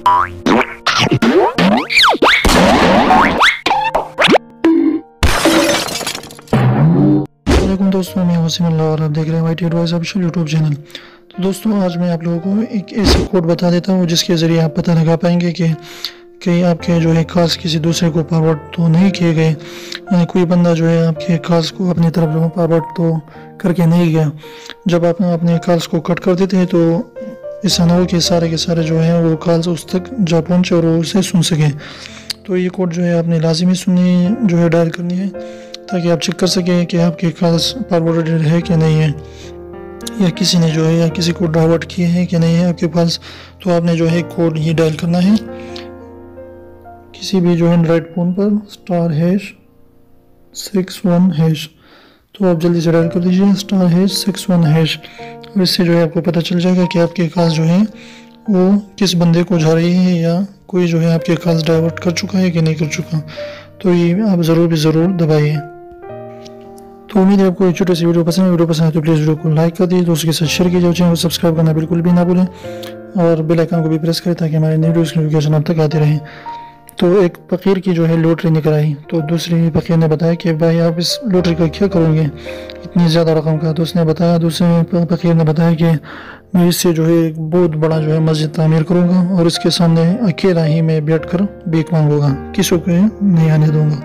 वालेकुम दोस्तों, मैं वसीमुल्लाह और आप देख रहे हैं YT advice official YouTube channel. तो दोस्तों, आज मैं आप लोगों को एक ऐसी कोड बता देता हूँ जिसके ज़रिए आप पता लगा पाएंगे कि कहीं आपके जो है कॉल्स किसी दूसरे को फॉरवर्ड तो नहीं किए गए, यानी कोई बंदा जो है आपके कॉल्स को अपनी तरफ जो फॉरवर्ड तो करके नहीं गया। जब आप अपने कॉल्स को कट कर देते हैं तो ऐसा ना हो कि सारे के सारे जो है वो कॉल्स उस तक जा पहुँचे और वो उसे सुन सकें। तो ये कोड जो है आपने लाजिमी सुननी जो है डायल करनी है, ताकि आप चेक कर सकें कि आपके कॉल्स फॉरवर्डेड है कि नहीं है, या किसी ने जो है या किसी को डाइवर्ट किए हैं कि नहीं है आपके पास। तो आपने जो है कोड ये डायल करना है किसी भी जो है एंड्रॉइड फ़ोन पर *61#। तो आप जल्दी से डायल कर दीजिए *61#, और इससे जो है आपको पता चल जाएगा कि आपके कॉल्स जो है वो किस बंदे को जा रही है, या कोई जो है आपके कॉल्स डाइवर्ट कर चुका है कि नहीं कर चुका। तो ये आप ज़रूर दबाइए। तो उम्मीद है आपको एक छोटी सी वीडियो पसंद है। वीडियो पसंद है तो प्लीज़ वीडियो को लाइक कर दीजिए, दोस्तों के साथ शेयर कीजिए, चैनल को सब्सक्राइब करना बिल्कुल भी ना भूलें, और बेल आइकन को भी प्रेस करें ताकि हमारे न्यू वीडियोज़ की नोटिफिकेशन आप तक आते रहें। तो एक फ़कीर की जो है लॉटरी निकल आई, तो दूसरी फ़कीर ने बताया कि भाई आप इस लॉटरी का क्या करोगे इतनी ज़्यादा रकम का। तो उसने बताया, दूसरे फ़कीर ने बताया कि मैं इससे जो है एक बहुत बड़ा जो है मस्जिद तामीर करूँगा और इसके सामने अकेला ही मैं बैठ कर भीख मांगूंगा, किसी को नहीं आने दूँगा।